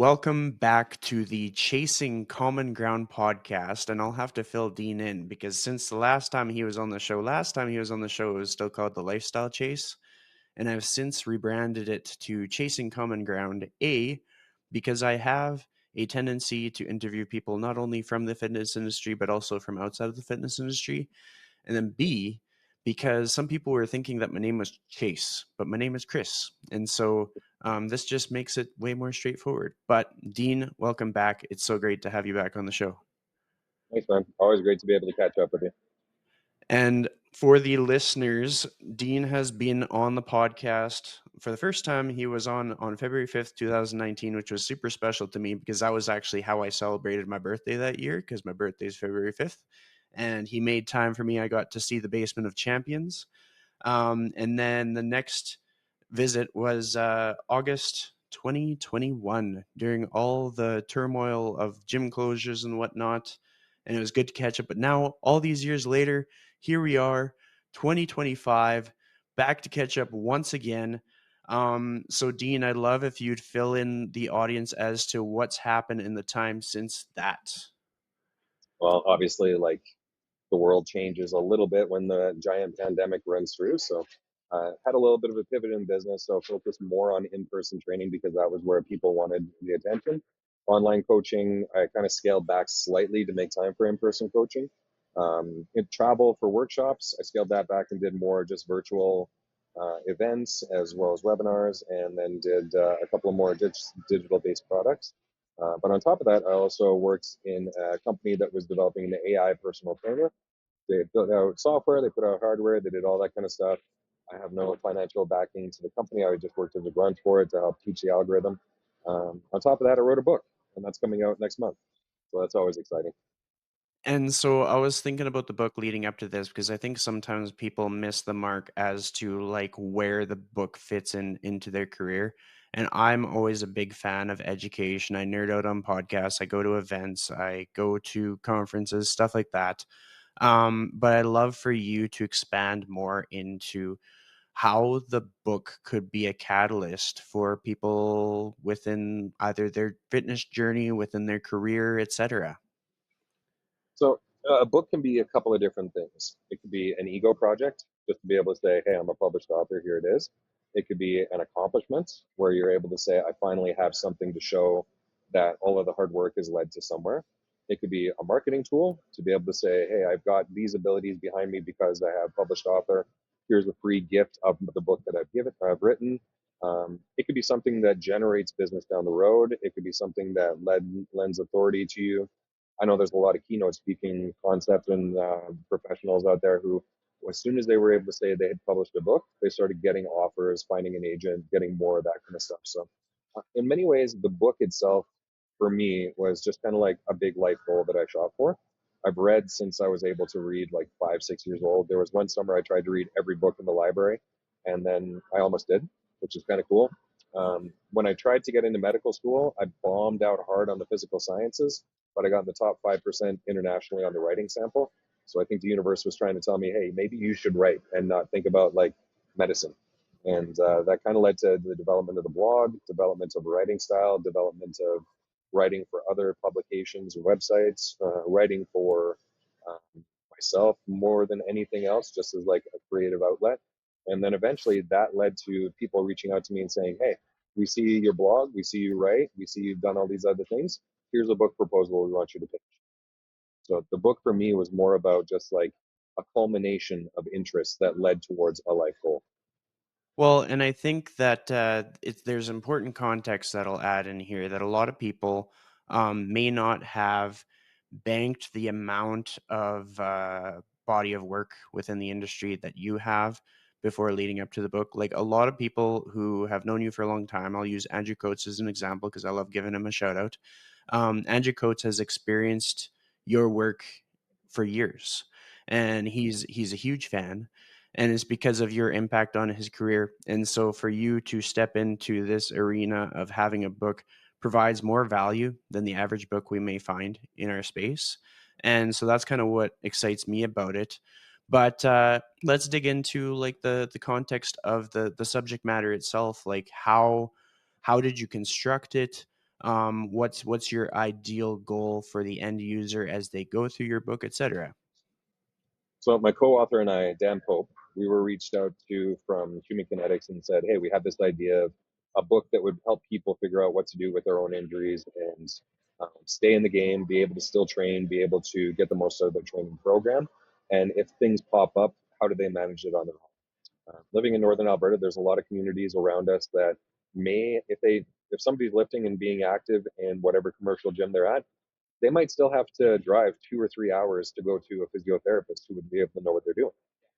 Welcome back to the Chasing Common Ground podcast. And I'll have to fill Dean in because since the last time he was on the show, it was still called The Lifestyle Chase. And I've since rebranded it to Chasing Common Ground because I have a tendency to interview people not only from the fitness industry, but also from outside of the fitness industry. And then B, because some people were thinking that my name was Chase, but my name is Chris. And so this just makes it way more straightforward. But Dean, welcome back. It's so great to have you back on the show. Thanks, man. Always great to be able to catch up with you. And for the listeners, Dean has been on the podcast for the first time. He was on February 5th, 2019, which was super special to me because that was actually how I celebrated my birthday that year because my birthday is February 5th. And he made time for me. I got to see the Basement of Champions. And then the next visit was August 2021 during all the turmoil of gym closures and whatnot. And it was good to catch up. But now, all these years later, here we are, 2025, back to catch up once again. So, Dean, I'd love if you'd fill in the audience as to what's happened in the time since that. Well, obviously, the world changes a little bit when the giant pandemic runs through. So, had a little bit of a pivot in business. So, focused more on in-person training because that was where people wanted the attention. Online coaching, I kind of scaled back slightly to make time for in-person coaching. In travel for workshops, I scaled that back and did more just virtual events as well as webinars, and then did a couple of more digital-based products. But on top of that, I also worked in a company that was developing an AI personal trainer. They built out software, they put out hardware, they did all that kind of stuff. I have no financial backing to the company. I just worked as a grunt for it to help teach the algorithm. On top of that, I wrote a book, and that's coming out next month. So that's always exciting. And so I was thinking about the book leading up to this because I think sometimes people miss the mark as to like where the book fits into their career. And I'm always a big fan of education. I nerd out on podcasts, I go to events, I go to conferences, stuff like that. But I'd love for you to expand more into how the book could be a catalyst for people within either their fitness journey, within their career, etc. So a book can be a couple of different things. It could be an ego project, just to be able to say, hey, I'm a published author, here it is. It could be an accomplishment where you're able to say, I finally have something to show that all of the hard work has led to somewhere. It could be a marketing tool to be able to say, hey, I've got these abilities behind me because I have published author. Here's a free gift of the book that I've written. It could be something that generates business down the road. It could be something that lends authority to you. I know there's a lot of keynote speaking concepts and professionals out there who, as soon as they were able to say they had published a book, they started getting offers, finding an agent, getting more of that kind of stuff. So, in many ways, the book itself for me was just kind of like a big life goal that I shot for. I've read since I was able to read like 5, 6 years old. There was one summer I tried to read every book in the library, and then I almost did, which is kind of cool. When I tried to get into medical school, I bombed out hard on the physical sciences, but I got in the top 5% internationally on the writing sample. So I think the universe was trying to tell me, hey, maybe you should write and not think about like medicine. And that kind of led to the development of the blog, development of a writing style, development of writing for other publications or websites, writing for myself more than anything else, just as like a creative outlet. And then eventually that led to people reaching out to me and saying, hey, we see your blog, we see you write, we see you've done all these other things. Here's a book proposal we want you to pitch. So the book for me was more about just like a culmination of interests that led towards a life goal. Well, and I think that there's important context that I'll add in here that a lot of people may not have banked the amount of body of work within the industry that you have before leading up to the book. Like a lot of people who have known you for a long time, I'll use Andrew Coates as an example because I love giving him a shout out. Andrew Coates has experienced your work for years, and he's a huge fan, and it's because of your impact on his career. And so for you to step into this arena of having a book provides more value than the average book we may find in our space. And so that's kind of what excites me about it. But let's dig into like the context of the subject matter itself. Like how did you construct it? What's your ideal goal for the end user as they go through your book, etc.? So my co-author and I, Dan Pope, we were reached out to from Human Kinetics and said, hey, we have this idea of a book that would help people figure out what to do with their own injuries and stay in the game, be able to still train, be able to get the most out of their training program. And if things pop up, how do they manage it on their own? Living in Northern Alberta, there's a lot of communities around us that may, if somebody's lifting and being active in whatever commercial gym they're at, they might still have to drive 2 or 3 hours to go to a physiotherapist who would be able to know what they're doing.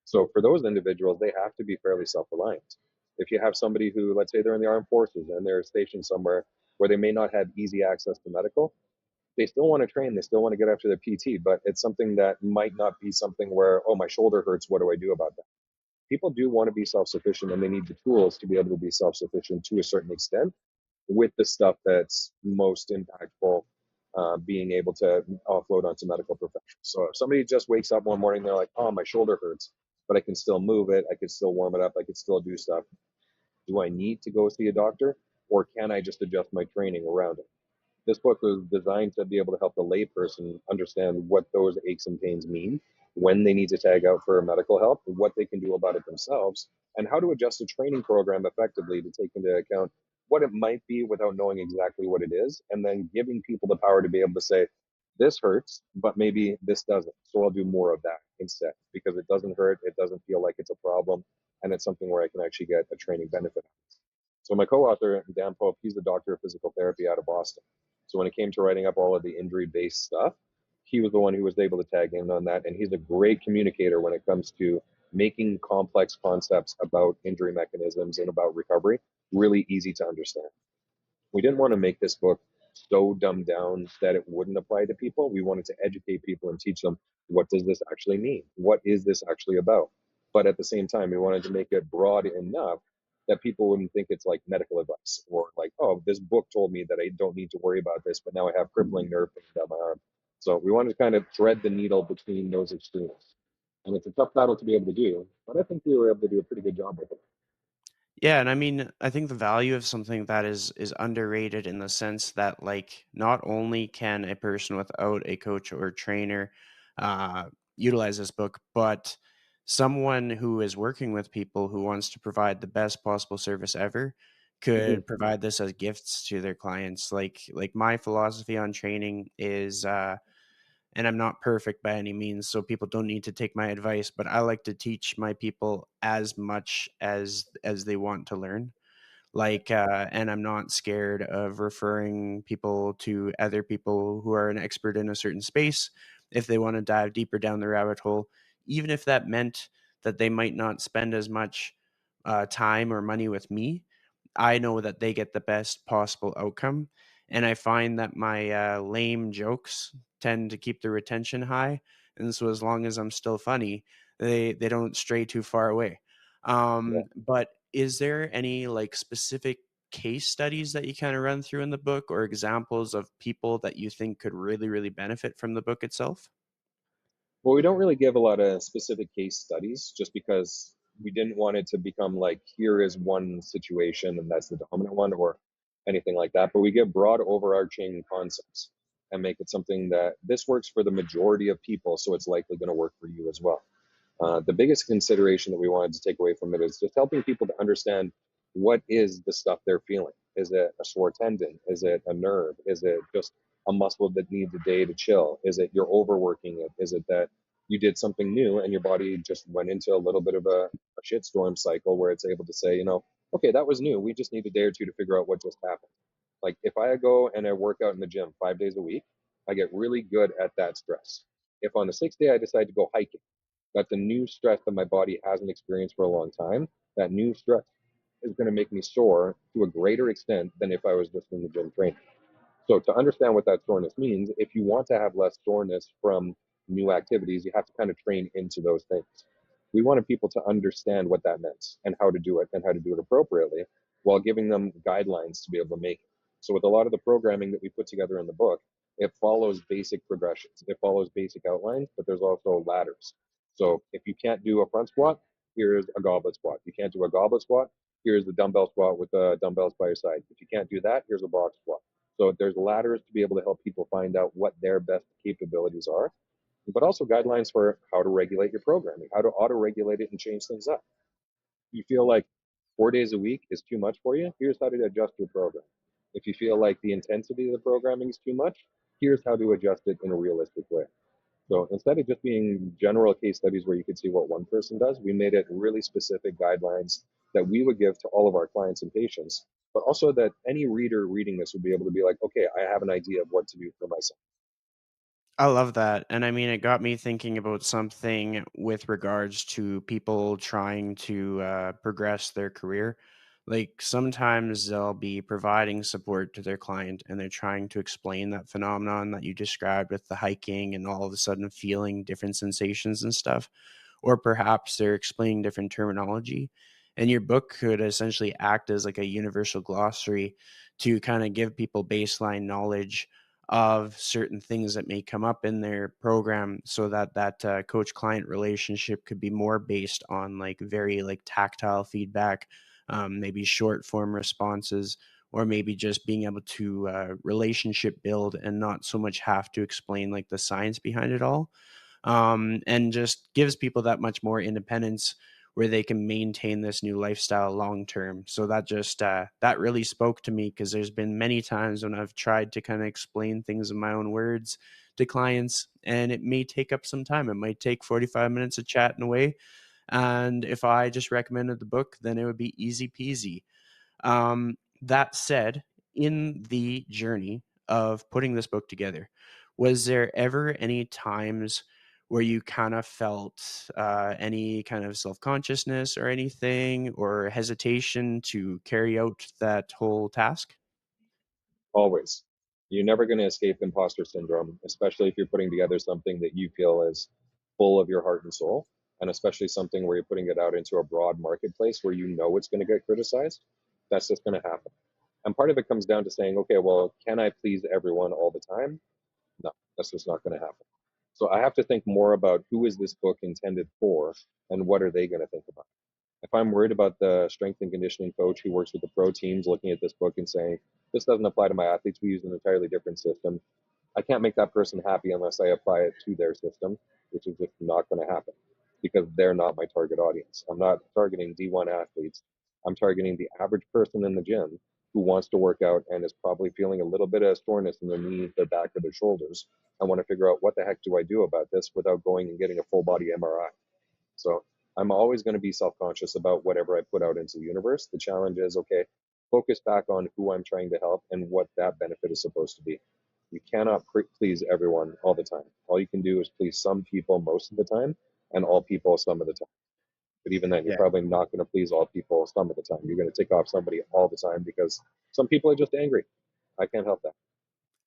So for those individuals, they have to be fairly self-reliant. If you have somebody who, let's say they're in the armed forces and they're stationed somewhere where they may not have easy access to medical, they still want to train, they still want to get after their PT, but it's something that might not be something where, oh, my shoulder hurts, what do I do about that? People do want to be self-sufficient and they need the tools to be able to be self-sufficient to a certain extent with the stuff that's most impactful, being able to offload onto medical professionals. So if somebody just wakes up one morning, they're like, oh, my shoulder hurts, but I can still move it, I can still warm it up, I can still do stuff. Do I need to go see a doctor, or can I just adjust my training around it? This book was designed to be able to help the layperson understand what those aches and pains mean, when they need to tag out for medical help, what they can do about it themselves, and how to adjust a training program effectively to take into account what it might be without knowing exactly what it is, and then giving people the power to be able to say, this hurts, but maybe this doesn't. So I'll do more of that instead because it doesn't hurt, it doesn't feel like it's a problem, and it's something where I can actually get a training benefit. So my co-author, Dan Pope, he's a doctor of physical therapy out of Boston. So when it came to writing up all of the injury-based stuff, he was the one who was able to tag in on that. And he's a great communicator when it comes to making complex concepts about injury mechanisms and about recovery really easy to understand. We didn't want to make this book so dumbed down that it wouldn't apply to people. We wanted to educate people and teach them, what does this actually mean? What is this actually about? But at the same time, we wanted to make it broad enough that people wouldn't think it's like medical advice or like, oh, this book told me that I don't need to worry about this, but now I have crippling nerve pain down my arm. So we wanted to kind of thread the needle between those extremes. And it's a tough battle to be able to do, but I think we were able to do a pretty good job with it. Yeah, and I mean, I think the value of something that is underrated in the sense that like not only can a person without a coach or trainer utilize this book, but someone who is working with people who wants to provide the best possible service ever Mm-hmm. could provide this as gifts to their clients. Like my philosophy on training is and I'm not perfect by any means, so people don't need to take my advice, but I like to teach my people as much as they want to learn. And I'm not scared of referring people to other people who are an expert in a certain space if they want to dive deeper down the rabbit hole, even if that meant that they might not spend as much time or money with me. I know that they get the best possible outcome. And I find that my lame jokes tend to keep the retention high. And so as long as I'm still funny, they don't stray too far away. Yeah. But is there any like specific case studies that you kind of run through in the book or examples of people that you think could really, really benefit from the book itself? Well, we don't really give a lot of specific case studies just because we didn't want it to become like, here is one situation and that's the dominant one or anything like that. But we give broad overarching concepts and make it something that this works for the majority of people. So it's likely going to work for you as well. The biggest consideration that we wanted to take away from it is just helping people to understand what is the stuff they're feeling. Is it a sore tendon? Is it a nerve? Is it just a muscle that needs a day to chill? Is it you're overworking it? Is it that you did something new and your body just went into a little bit of a shitstorm cycle where it's able to say, okay, that was new. We just need a day or two to figure out what just happened. Like if I go and I work out in the gym 5 days a week, I get really good at that stress. If on the sixth day I decide to go hiking, that's a new stress that my body hasn't experienced for a long time. That new stress is going to make me sore to a greater extent than if I was just in the gym training. So to understand what that soreness means, if you want to have less soreness from new activities, you have to kind of train into those things. We wanted people to understand what that meant and how to do it and how to do it appropriately while giving them guidelines to be able to make it. So with a lot of the programming that we put together in the book, it follows basic progressions. It follows basic outlines, but there's also ladders. So if you can't do a front squat, here's a goblet squat. You can't do a goblet squat, here's the dumbbell squat with the dumbbells by your side. If you can't do that, here's a box squat. So there's ladders to be able to help people find out what their best capabilities are, but also guidelines for how to regulate your programming, how to auto regulate it and change things up. You feel like 4 days a week is too much for you, here's how to adjust your program. If you feel like the intensity of the programming is too much, here's how to adjust it in a realistic way. So instead of just being general case studies where you could see what one person does, we made it really specific guidelines that we would give to all of our clients and patients, but also that any reader reading this would be able to be like, okay, I have an idea of what to do for myself. I love that. And I mean, it got me thinking about something with regards to people trying to progress their career. Like sometimes they'll be providing support to their client and they're trying to explain that phenomenon that you described with the hiking and all of a sudden feeling different sensations and stuff. Or perhaps they're explaining different terminology. And your book could essentially act as like a universal glossary to kind of give people baseline knowledge of certain things that may come up in their program so that coach client relationship could be more based on like very like tactile feedback, maybe short form responses, or maybe just being able to relationship build and not so much have to explain like the science behind it all, and just gives people that much more independence where they can maintain this new lifestyle long term. So that just that really spoke to me because there's been many times when I've tried to kind of explain things in my own words to clients, and it may take up some time. It might take 45 minutes of chatting away. And if I just recommended the book, then it would be easy peasy. That said, in the journey of putting this book together, was there ever any times where you kind of felt any kind of self consciousness or anything, or hesitation to carry out that whole task? Always. You're never going to escape imposter syndrome, especially if you're putting together something that you feel is full of your heart and soul, and especially something where you're putting it out into a broad marketplace where you know it's going to get criticized. That's just going to happen. And part of it comes down to saying, okay, well, can I please everyone all the time? No, that's just not going to happen. So I have to think more about who is this book intended for and what are they going to think about. If I'm worried about the strength and conditioning coach who works with the pro teams looking at this book and saying, this doesn't apply to my athletes, we use an entirely different system, I can't make that person happy unless I apply it to their system, which is just not going to happen because they're not my target audience. I'm not targeting D1 athletes. I'm targeting the average person in the gym who wants to work out and is probably feeling a little bit of soreness in their knees, their back, or their shoulders. I want to figure out what the heck do I do about this without going and getting a full body MRI. So I'm always going to be self conscious about whatever I put out into the universe. The challenge is okay, focus back on who I'm trying to help and what that benefit is supposed to be. You cannot please everyone all the time. All you can do is please some people most of the time and all people some of the time. But even then, you're Yeah. probably not going to please all people some of the time. You're going to tick off somebody all the time because some people are just angry. I can't help that.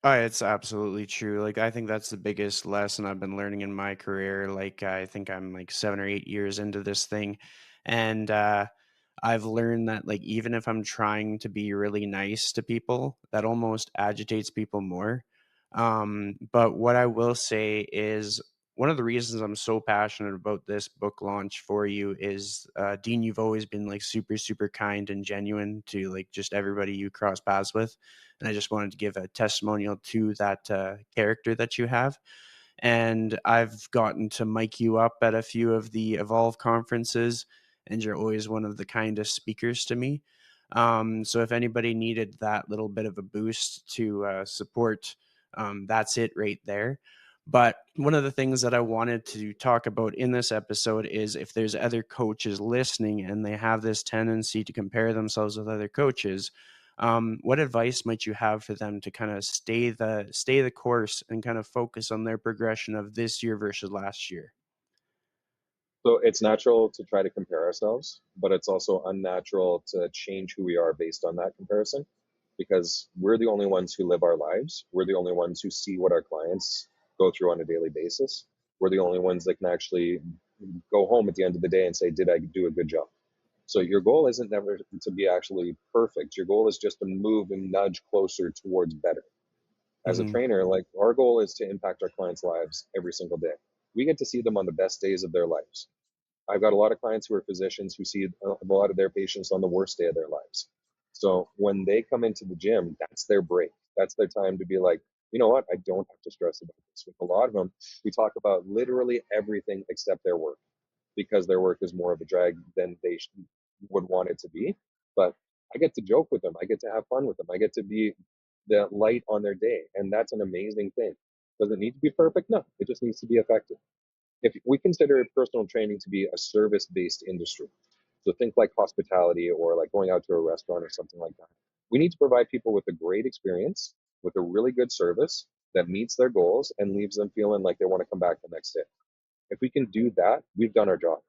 Oh, it's absolutely true. Like, I think that's the biggest lesson I've been learning in my career. Like, I think I'm like 7 or 8 years into this thing. And I've learned that, like, even if I'm trying to be really nice to people, that almost agitates people more. But what I will say is one of the reasons I'm so passionate about this book launch for you is, Dean, you've always been like super, super kind and genuine to like just everybody you cross paths with. And I just wanted to give a testimonial to that character that you have. And I've gotten to mic you up at a few of the Evolve conferences, and you're always one of the kindest speakers to me. So if anybody needed that little bit of a boost to support, that's it right there. But one of the things that I wanted to talk about in this episode is if there's other coaches listening and they have this tendency to compare themselves with other coaches, what advice might you have for them to kind of stay the course and kind of focus on their progression of this year versus last year? So it's natural to try to compare ourselves, but it's also unnatural to change who we are based on that comparison because we're the only ones who live our lives. We're the only ones who see what our clients go through on a daily basis. We're the only ones that can actually go home at the end of the day and say, did I do a good job? So your goal isn't never to be actually perfect. Your goal is just to move and nudge closer towards better. As a Hmm. trainer, like our goal is to impact our clients' lives every single day. We get to see them on the best days of their lives. I've got a lot of clients who are physicians who see a lot of their patients on the worst day of their lives. So when they come into the gym, that's their break. That's their time to be like, you know what, I don't have to stress about this. With a lot of them, we talk about literally everything except their work, because their work is more of a drag than they would want it to be. But I get to joke with them. I get to have fun with them. I get to be the light on their day. And that's an amazing thing. Does it need to be perfect? No, it just needs to be effective. If we consider personal training to be a service based industry, so think like hospitality or like going out to a restaurant or something like that. We need to provide people with a great experience, with a really good service that meets their goals and leaves them feeling like they want to come back the next day. If we can do that, we've done our job.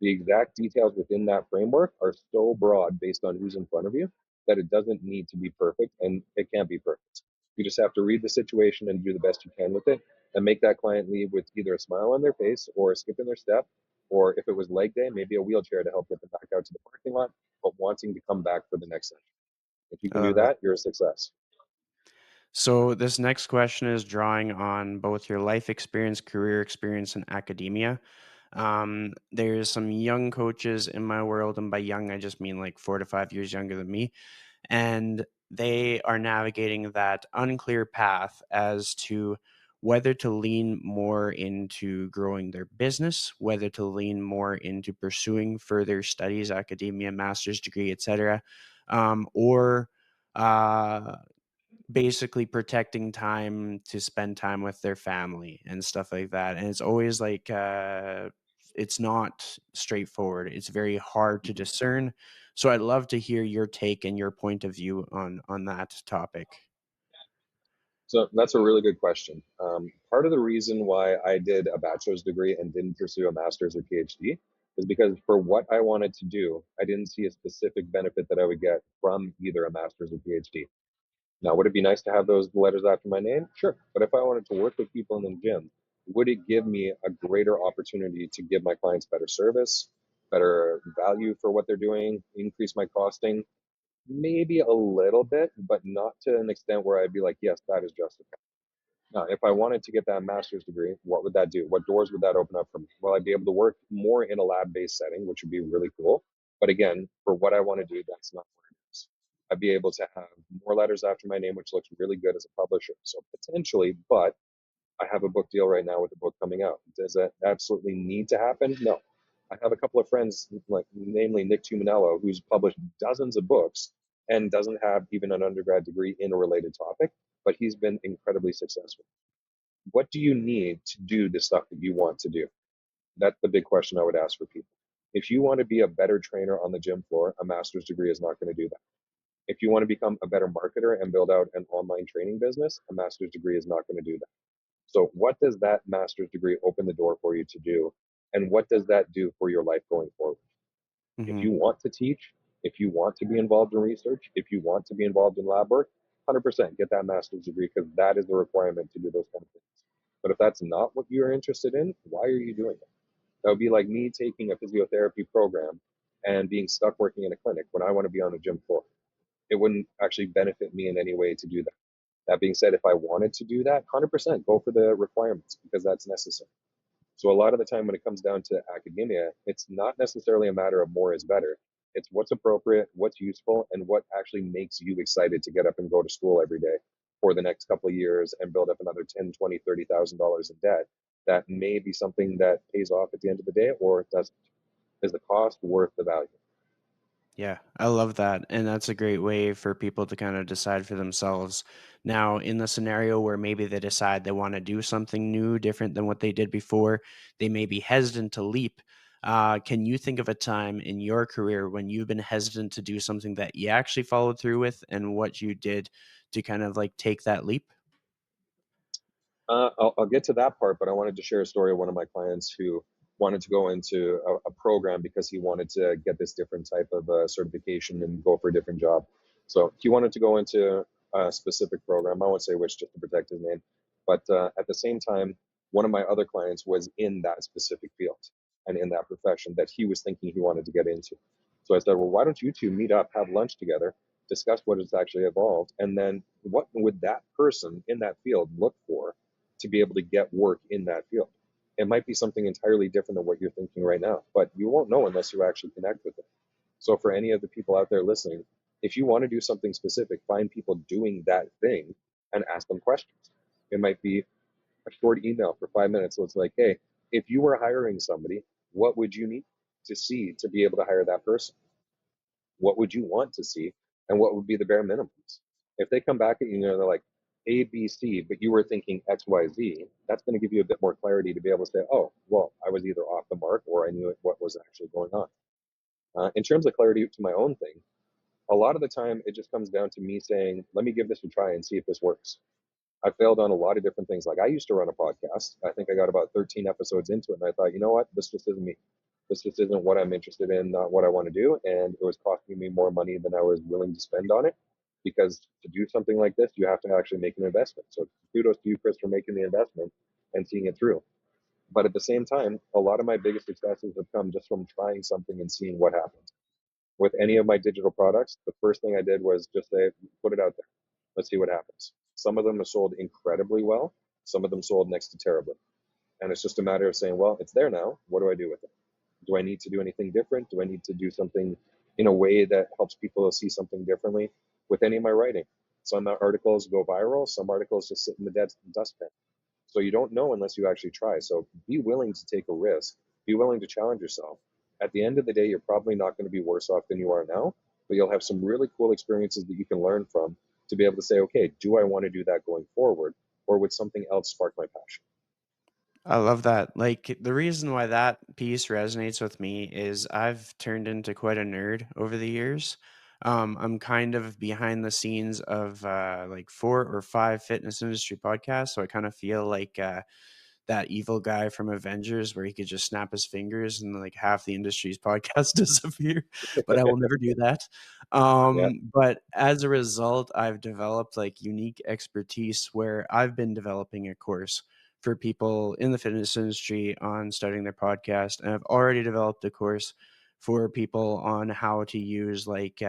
The exact details within that framework are so broad based on who's in front of you that it doesn't need to be perfect, and it can't be perfect. You just have to read the situation and do the best you can with it and make that client leave with either a smile on their face or a skip in their step, or if it was leg day, maybe a wheelchair to help get them back out to the parking lot, but wanting to come back for the next session. If you I can do love that. that, you're a success. So this next question is drawing on both your life experience, career experience, and academia. There's some young coaches in my world, and by young I just mean like 4 to 5 years younger than me, and they are navigating that unclear path as to whether to lean more into growing their business, whether to lean more into pursuing further studies, academia, master's degree, etc., or uh, basically protecting time to spend time with their family and stuff like that. And it's always like it's not straightforward. It's very hard to discern. So I'd love to hear your take and your point of view on that topic. So that's a really good question. Part of the reason why I did a bachelor's degree and didn't pursue a master's or PhD is because for what I wanted to do, I didn't see a specific benefit that I would get from either a master's or PhD. Now, would it be nice to have those letters after my name? Sure. But if I wanted to work with people in the gym, would it give me a greater opportunity to give my clients better service, better value for what they're doing, increase my costing? Maybe a little bit, but not to an extent where I'd be like, yes, that is justified. Now, if I wanted to get that master's degree, what would that do? What doors would that open up for me? Well, I'd be able to work more in a lab based setting, which would be really cool. But again, for what I want to do, that's not what it is. I'd be able to have more letters after my name, which looks really good as a publisher. So potentially, but I have a book deal right now with a book coming out. Does that absolutely need to happen? No. I have a couple of friends, like namely Nick Tuminello, who's published dozens of books and doesn't have even an undergrad degree in a related topic, but he's been incredibly successful. What do you need to do the stuff that you want to do? That's the big question I would ask for people. If you want to be a better trainer on the gym floor, a master's degree is not going to do that. If you want to become a better marketer and build out an online training business, a master's degree is not going to do that. So, what does that master's degree open the door for you to do? And what does that do for your life going forward? If Hmm. you want to teach, if you want to be involved in research, if you want to be involved in lab work, 100% get that master's degree because that is the requirement to do those kind of things. But if that's not what you're interested in, why are you doing it? That would be like me taking a physiotherapy program and being stuck working in a clinic when I want to be on a gym floor. It wouldn't actually benefit me in any way to do that. That being said, if I wanted to do that, 100% go for the requirements because that's necessary. So a lot of the time when it comes down to academia, it's not necessarily a matter of more is better. It's what's appropriate, what's useful, and what actually makes you excited to get up and go to school every day for the next couple of years and build up another 10, 20, $30,000 in debt. That may be something that pays off at the end of the day or it doesn't. Is the cost worth the value? Yeah, I love that. And that's a great way for people to kind of decide for themselves. Now, in the scenario where maybe they decide they want to do something new, different than what they did before, they may be hesitant to leap. Can you think of a time in your career when you've been hesitant to do something that you actually followed through with and what you did to kind of like take that leap? I'll get to that part, but I wanted to share a story of one of my clients who wanted to go into a program because he wanted to get this different type of certification and go for a different job. So he wanted to go into a specific program. I won't say which just to protect his name. But at the same time, one of my other clients was in that specific field and in that profession that he was thinking he wanted to get into. So I said, well, why don't you two meet up, have lunch together, discuss what has actually evolved, and then what would that person in that field look for to be able to get work in that field. It might be something entirely different than what you're thinking right now, but you won't know unless you actually connect with it. So, for any of the people out there listening, if you want to do something specific, find people doing that thing and ask them questions. It might be a short email for 5 minutes. So it's like, hey, if you were hiring somebody, what would you need to see to be able to hire that person? What would you want to see? And what would be the bare minimums? If they come back at you, they're like A, B, C, but you were thinking X, Y, Z, that's going to give you a bit more clarity to be able to say, oh, well, I was either off the mark or I knew what was actually going on. In terms of clarity to my own thing, a lot of the time it just comes down to me saying, let me give this a try and see if this works. I failed on a lot of different things. Like I used to run a podcast. I think I got about 13 episodes into it, and I thought, you know what, this just isn't me. This just isn't what I'm interested in, not what I want to do. And it was costing me more money than I was willing to spend on it. Because to do something like this, you have to actually make an investment. So kudos to you, Chris, for making the investment and seeing it through. But at the same time, a lot of my biggest successes have come just from trying something and seeing what happens. With any of my digital products, the first thing I did was just say, put it out there. Let's see what happens. Some of them have sold incredibly well. Some of them sold next to terribly. And it's just a matter of saying, well, it's there now. What do I do with it? Do I need to do anything different? Do I need to do something in a way that helps people see something differently with any of my writing? Some articles go viral. Some articles just sit in the dustbin. So you don't know unless you actually try. So be willing to take a risk. Be willing to challenge yourself. At the end of the day, you're probably not going to be worse off than you are now, but you'll have some really cool experiences that you can learn from to be able to say, okay, do I want to do that going forward? Or would something else spark my passion? I love that. Like, the reason why that piece resonates with me is I've turned into quite a nerd over the years. I'm kind of behind the scenes of like 4 or 5 fitness industry podcasts, so I kind of feel like that evil guy from Avengers where he could just snap his fingers and like half the industry's podcast disappear, but I will never do that. Yeah. But as a result, I've developed like unique expertise where I've been developing a course for people in the fitness industry on starting their podcast. And I've already developed a course for people on how to use like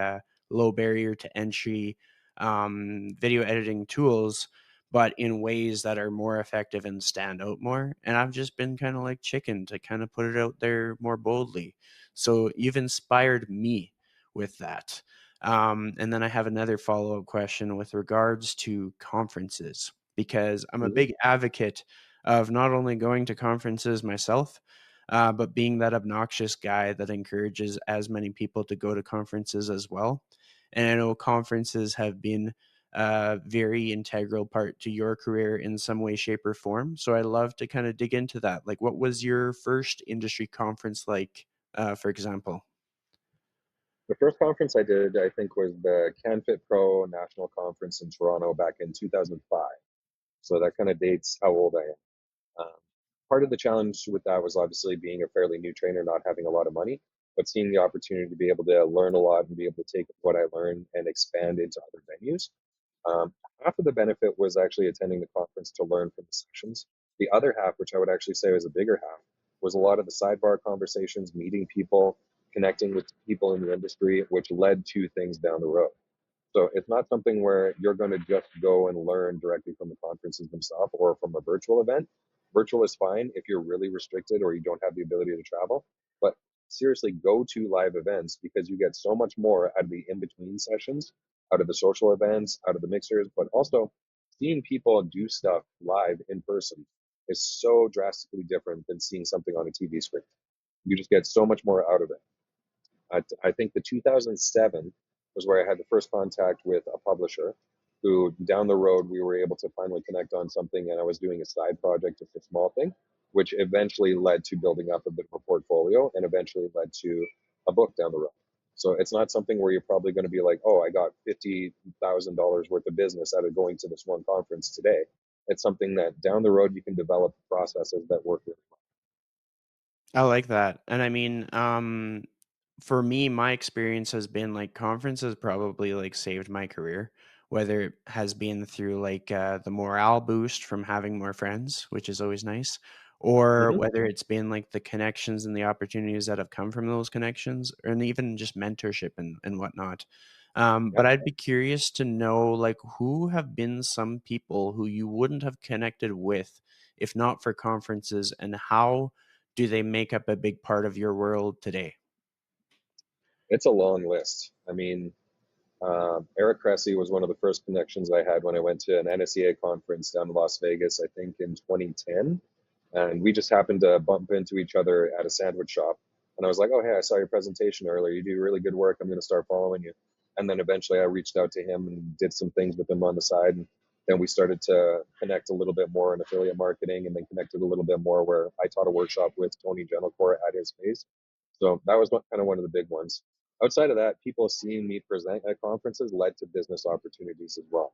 low barrier to entry video editing tools, but in ways that are more effective and stand out more. And I've just been kind of like chicken to kind of put it out there more boldly. So you've inspired me with that. And then I have another follow up question with regards to conferences, because I'm a Mhm. big advocate of not only going to conferences myself, but being that obnoxious guy that encourages as many people to go to conferences as well. And I know conferences have been a very integral part to your career in some way, shape, or form. So I love to kind of dig into that. Like, what was your first industry conference like, for example? The first conference I did, I think, was the CanFit Pro National Conference in Toronto back in 2005. So that kind of dates how old I am. Um, Part of the challenge with that was obviously being a fairly new trainer, not having a lot of money, but seeing the opportunity to be able to learn a lot and be able to take what I learned and expand into other venues. Um, Half of the benefit was actually attending the conference to learn from the sessions. The other half, which I would actually say was a bigger half, was a lot of the sidebar conversations, meeting people, connecting with people in the industry, which led to things down the road. So it's not something where you're going to just go and learn directly from the conferences themselves or from a virtual event. Virtual is fine if you're really restricted or you don't have the ability to travel. But seriously, go to live events because you get so much more out of the in between sessions, out of the social events, out of the mixers, but also seeing people do stuff live in person is so drastically different than seeing something on a TV screen. You just get so much more out of it. I think the 2007 was where I had the first contact with a publisher who down the road we were able to finally connect on something, and I was doing a side project, just a small thing, which eventually led to building up a bit of a portfolio and eventually led to a book down the road. So it's not something where you're probably going to be like, oh, I got $50,000 worth of business out of going to this one conference today. It's something that down the road you can develop processes that work really well. I like that. And I mean, for me, my experience has been like conferences probably like saved my career, whether it has been through like the morale boost from having more friends, which is always nice, or Mm-hmm. whether it's been like the connections and the opportunities that have come from those connections, and even just mentorship and whatnot. But Yep. I'd be curious to know like who have been some people who you wouldn't have connected with if not for conferences, and how do they make up a big part of your world today? It's a long list. I mean, Eric Cressy was one of the first connections I had when I went to an NSEA conference down in Las Vegas, I think in 2010. And we just happened to bump into each other at a sandwich shop. And I was like, oh, hey, I saw your presentation earlier. You do really good work. I'm going to start following you. And then eventually I reached out to him and did some things with him on the side. And then we started to connect a little bit more in affiliate marketing, and then connected a little bit more where I taught a workshop with Tony Gentilcore at his space. So that was kind of one of the big ones. Outside of that, people seeing me present at conferences led to business opportunities as well.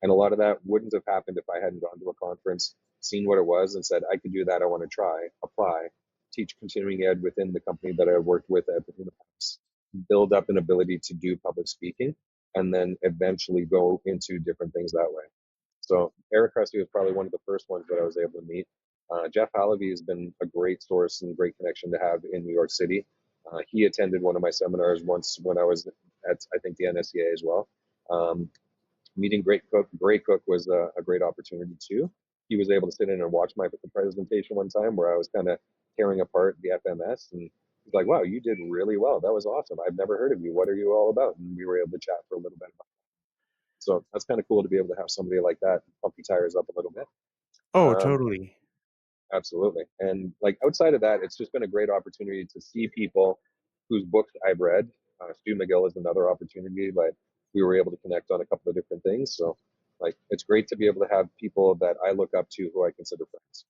And a lot of that wouldn't have happened if I hadn't gone to a conference, seen what it was, and said, I could do that. I want to try, apply, teach continuing ed within the company that I worked with in the past, build up an ability to do public speaking, and then eventually go into different things that way. So Eric Crusty was probably one of the first ones that I was able to meet. Jeff Hallavy has been a great source and great connection to have in New York City. He attended one of my seminars once when I was at, I think, the NSEA as well. Meeting Great Cook was a great opportunity too. He was able to sit in and watch my presentation one time where I was kind of tearing apart the FMS, and he's like, "Wow, you did really well. That was awesome. I've never heard of you. What are you all about?" And we were able to chat for a little bit about it. So that's kind of cool to be able to have somebody like that pump your tires up a little bit. Oh, Um, totally. Absolutely. And like outside of that, it's just been a great opportunity to see people whose books I've read. Stu McGill is another opportunity, but we were able to connect on a couple of different things. So like it's great to be able to have people that I look up to who I consider friends.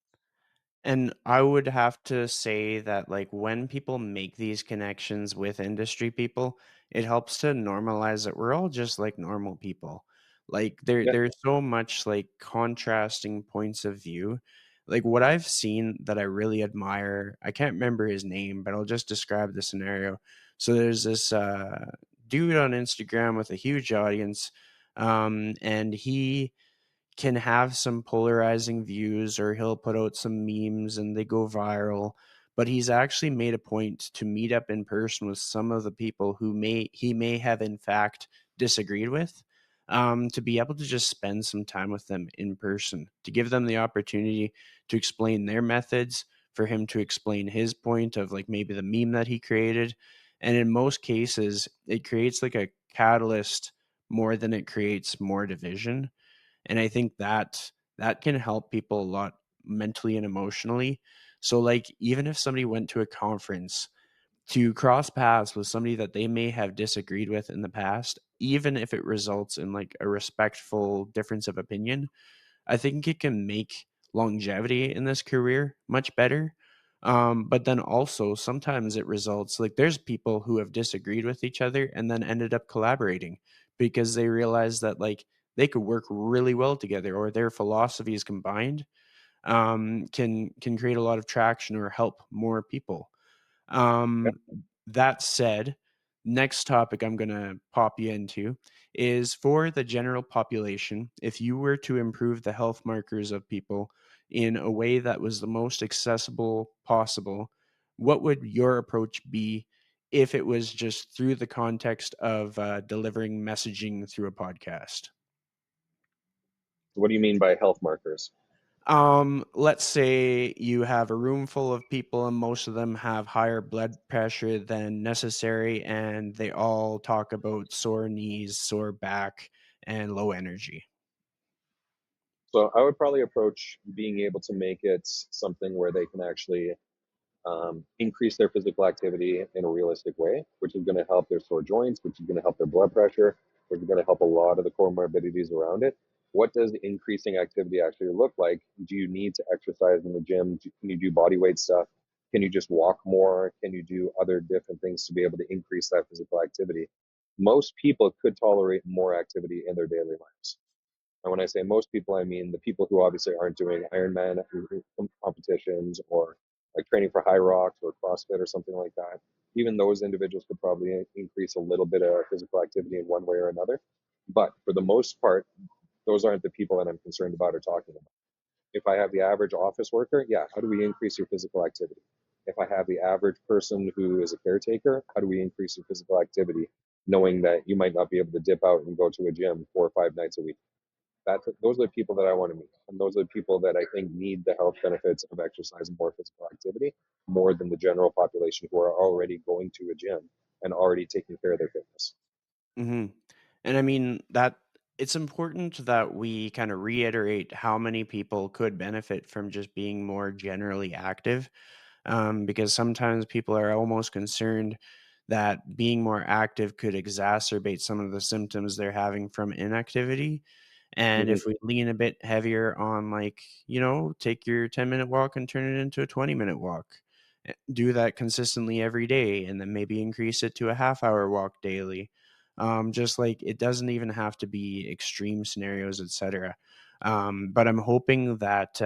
And I would have to say that, like, when people make these connections with industry people, it helps to normalize that we're all just like normal people. Like, Yeah. there's so much like contrasting points of view. Like, what I've seen that I really admire, I can't remember his name, but I'll just describe the scenario. So there's this dude on Instagram with a huge audience, and he can have some polarizing views, or he'll put out some memes and they go viral, but he's actually made a point to meet up in person with some of the people who he may have in fact disagreed with, to be able to just spend some time with them in person, to give them the opportunity to explain their methods, for him to explain his point of like maybe the meme that he created. And in most cases it creates like a catalyst more than it creates more division. And I think that that can help people a lot mentally and emotionally. So like even if somebody went to a conference, to cross paths with somebody that they may have disagreed with in the past, even if it results in like a respectful difference of opinion, I think it can make longevity in this career much better. But then also sometimes it results like there's people who have disagreed with each other and then ended up collaborating because they realized that like they could work really well together, or their philosophies combined can create a lot of traction or help more people. Yeah. That said, next topic I'm going to pop you into is for the general population. If you were to improve the health markers of people in a way that was the most accessible possible, what would your approach be if it was just through the context of delivering messaging through a podcast? What do you mean by health markers? Let's say you have a room full of people and most of them have higher blood pressure than necessary, and they all talk about sore knees, sore back, and low energy. So I would probably approach being able to make it something where they can actually increase their physical activity in a realistic way, which is going to help their sore joints, which is going to help their blood pressure, which is going to help a lot of the comorbidities around it. What does increasing activity actually look like? Do you need to exercise in the gym? Can you do body weight stuff? Can you just walk more? Can you do other different things to be able to increase that physical activity? Most people could tolerate more activity in their daily lives. And when I say most people, I mean the people who obviously aren't doing Ironman competitions or like training for high rocks or CrossFit or something like that. Even those individuals could probably increase a little bit of physical activity in one way or another. But for the most part, those aren't the people that I'm concerned about or talking about. If I have the average office worker, yeah, how do we increase your physical activity? If I have the average person who is a caretaker, how do we increase your physical activity, knowing that you might not be able to dip out and go to a gym 4 or 5 nights a week? Those are the people that I want to meet, and those are the people that I think need the health benefits of exercise and more physical activity more than the general population who are already going to a gym and already taking care of their fitness. Mhm. And I mean that it's important that we kind of reiterate how many people could benefit from just being more generally active, because sometimes people are almost concerned that being more active could exacerbate some of the symptoms they're having from inactivity. And Hmm. if we lean a bit heavier on, like, take your 10-minute walk and turn it into a 20-minute walk, do that consistently every day, and then maybe increase it to a half hour walk daily. Just like it doesn't even have to be extreme scenarios, etc. But I'm hoping that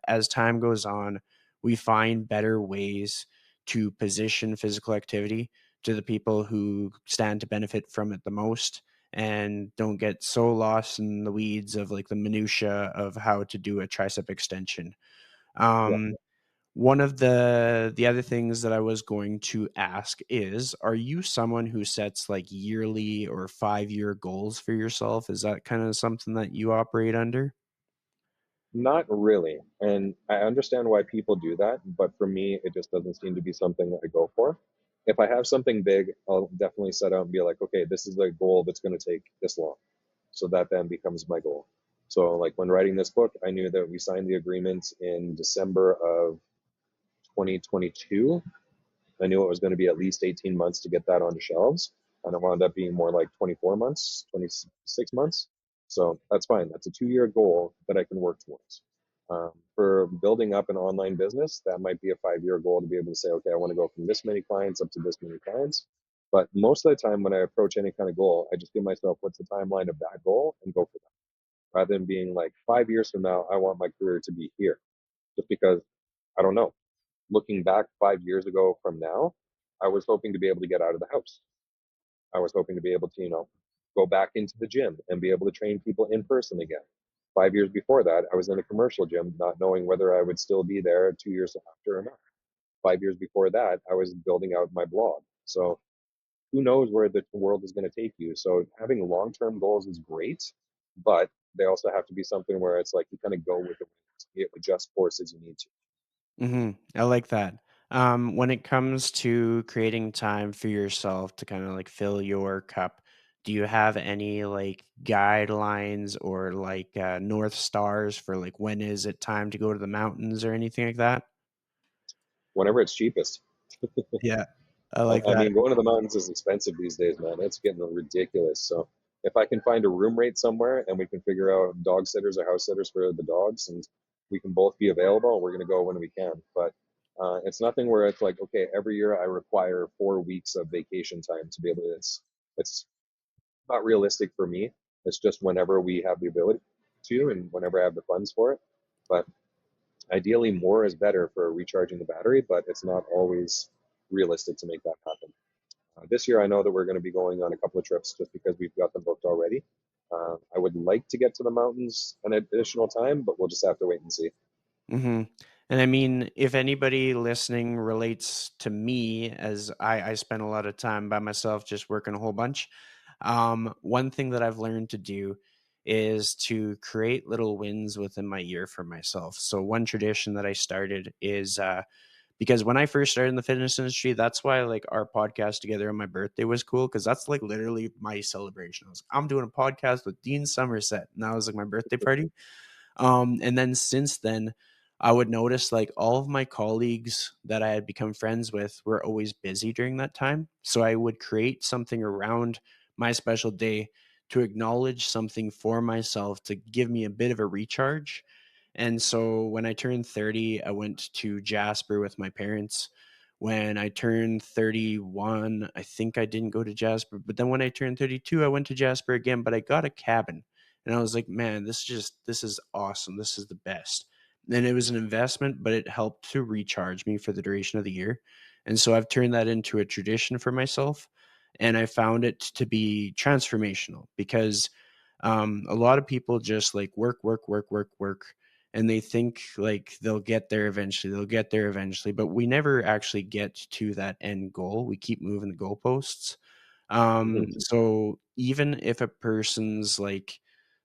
as time goes on, we find better ways to position physical activity to the people who stand to benefit from it the most, and don't get so lost in the weeds of like the minutia of how to do a tricep extension. Yeah. Um, one of the other things that I was going to ask is, are you someone who sets like yearly or 5-year goals for yourself? Is that kind of something that you operate under? Not really. And I understand why people do that, but for me, it just doesn't seem to be something that I go for. If I have something big, I'll definitely set out and be like, okay, this is the goal that's going to take this long. So that then becomes my goal. So, like when writing this book, I knew that we signed the agreement in December of 2022. I knew it was going to be at least 18 months to get that on the shelves, and it wound up being more like 24 months, 26 months. So that's fine. That's a 2 year goal that I can work towards. For building up an online business, that might be a 5 year goal to be able to say, okay, I want to go from this many clients up to this many clients. But most of the time, when I approach any kind of goal, I just give myself what's the timeline of that goal and go for that, rather than being like 5 years from now, I want my career to be here. Just because I don't know, looking back 5 years ago from now, I was hoping to be able to get out of the house. I was hoping to be able to, go back into the gym and be able to train people in person again. 5 years before that, I was in a commercial gym, not knowing whether I would still be there 2 years after or not. 5 years before that, I was building out my blog. So who knows where the world is going to take you? So having long term goals is great, but they also have to be something where it's like you kind of go with the wind. You adjust course as you need to. I like that. When it comes to creating time for yourself to kind of like fill your cup, do you have any like guidelines or like north stars for like when is it time to go to the mountains or anything like that? Whenever it's cheapest. Yeah, I I, like I that. mean, going to the mountains is expensive these days, man. It's getting ridiculous. So if I can find a room rate somewhere and we can figure out dog sitters or house sitters for the dogs, and we can both be available, we're going to go when we can. But it's nothing where it's like, okay, every year I require 4 weeks of vacation time to be able to. It's not realistic for me. It's just whenever we have the ability to, and whenever I have the funds for it. But ideally, more is better for recharging the battery, but it's not always realistic to make that happen. This year, I know that we're going to be going on a couple of trips just because we've got them booked already. I would like to get to the mountains an additional time, but we'll just have to wait and see. Mhm. And I mean, if anybody listening relates to me, as I spend a lot of time by myself just working a whole bunch, one thing that I've learned to do is to create little wins within my year for myself. So one tradition that I started is because when I first started in the fitness industry, that's why like our podcast together on my birthday was cool, because that's like literally my celebration. I was I'm doing a podcast with Dean Somerset, and that was like my birthday party. And then since then, I would notice like all of my colleagues that I had become friends with were always busy during that time. So I would create something around my special day to acknowledge something for myself to give me a bit of a recharge. And so when I turned 30, I went to Jasper with my parents. When I turned 31, I think I didn't go to Jasper. But then when I turned 32, I went to Jasper again, but I got a cabin. And I was like, man, this is awesome. This is the best. And it was an investment, but it helped to recharge me for the duration of the year. And so I've turned that into a tradition for myself. And I found it to be transformational because a lot of people just like work, work, work, work, work. And they think like they'll get there eventually. They'll get there eventually. But we never actually get to that end goal. We keep moving the goalposts. Mhm. So even if a person's like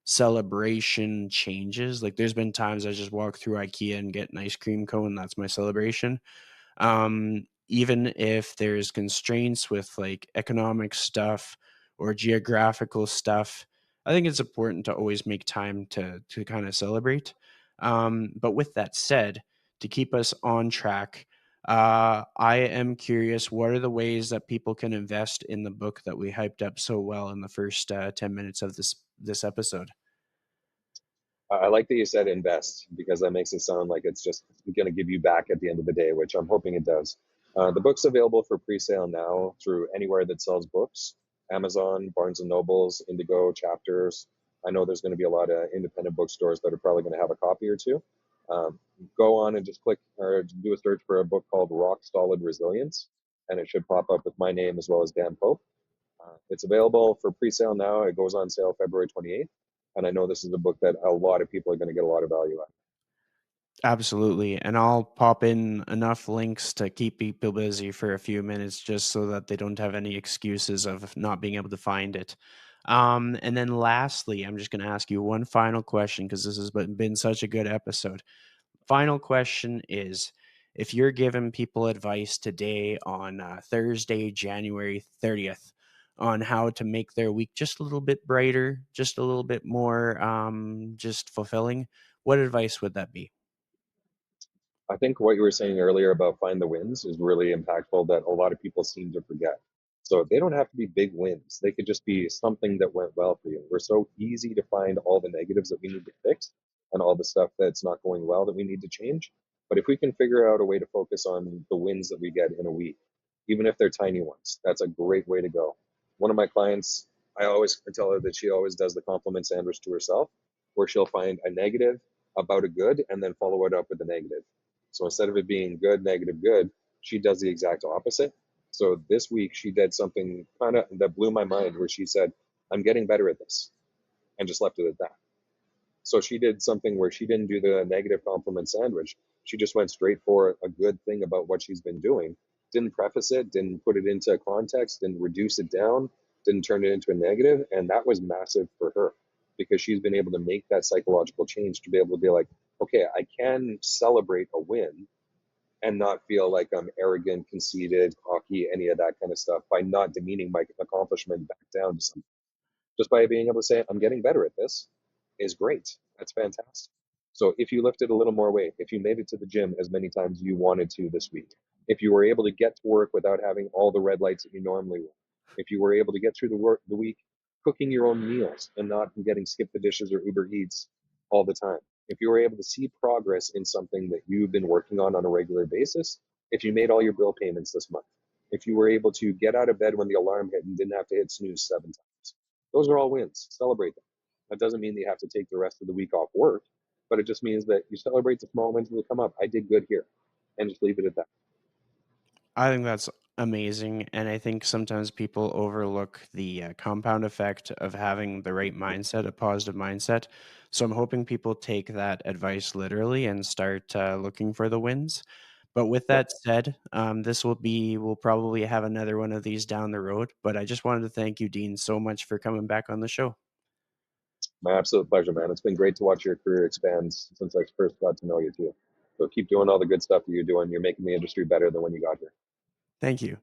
celebration changes, like there's been times I just walk through IKEA and get an ice cream cone, that's my celebration. Even if there's constraints with like economic stuff, or geographical stuff, I think it's important to always make time to kind of celebrate. But with that said, to keep us on track, I am curious, what are the ways that people can invest in the book that we hyped up so well in the first 10 minutes of this episode? I like that you said invest because that makes it sound like it's just going to give you back at the end of the day, which I'm hoping it does. The book's available for pre-sale now through anywhere that sells books: Amazon, Barnes and Nobles, Indigo, Chapters. I know there's going to be a lot of independent bookstores that are probably going to have a copy or two. Um, Go on and just click or do a search for a book called Rock Solid Resilience, and it should pop up with my name as well as Dan Pope. It's available for pre-sale now. It goes on sale February 28th, and I know this is a book that a lot of people are going to get a lot of value out. Absolutely. And I'll pop in enough links to keep people busy for a few minutes just so that they don't have any excuses of not being able to find it. And then lastly, I'm just going to ask you one final question because this has been such a good episode. Final question is, if you're giving people advice today on Thursday, January 30th, on how to make their week just a little bit brighter, just a little bit more just fulfilling, what advice would that be? I think what you were saying earlier about find the wins is really impactful that a lot of people seem to forget. So they don't have to be big wins. They could just be something that went well for you. We're so easy to find all the negatives that we need to fix and all the stuff that's not going well that we need to change. But if we can figure out a way to focus on the wins that we get in a week, even if they're tiny ones, that's a great way to go. One of my clients, I always tell her that she always does the compliment sandwich to herself, where she'll find a negative about a good and then follow it up with a negative. So instead of it being good, negative, good, she does the exact opposite. So this week she did something kind of that blew my mind where she said, I'm getting better at this, and just left it at that. So she did something where she didn't do the negative compliment sandwich. She just went straight for a good thing about what she's been doing. Didn't preface it, didn't put it into context, didn't reduce it down, didn't turn it into a negative. And that was massive for her because she's been able to make that psychological change to be able to be like, okay, I can celebrate a win and not feel like I'm arrogant, conceited, cocky, any of that kind of stuff by not demeaning my accomplishment back down to something. Just by being able to say, I'm getting better at this is great. That's fantastic. So if you lifted a little more weight, if you made it to the gym as many times as you wanted to this week, if you were able to get to work without having all the red lights that you normally would, if you were able to get through the week cooking your own meals and not getting skip the dishes or Uber Eats all the time, if you were able to see progress in something that you've been working on a regular basis, if you made all your bill payments this month, if you were able to get out of bed when the alarm hit and didn't have to hit snooze 7 times, those are all wins. Celebrate them. That doesn't mean that you have to take the rest of the week off work, but it just means that you celebrate the small wins that come up. I did good here, and just leave it at that. I think that's amazing, and I think sometimes people overlook the compound effect of having the right mindset, a positive mindset. So I'm hoping people take that advice literally and start looking for the wins. But with Yeah, that said, we'll probably have another one of these down the road. But I just wanted to thank you, Dean, so much for coming back on the show. my absolute pleasure, man. It's been great to watch your career expand since I first got to know you too. So keep doing all the good stuff that you're doing. You're making the industry better than when you got here. Thank you.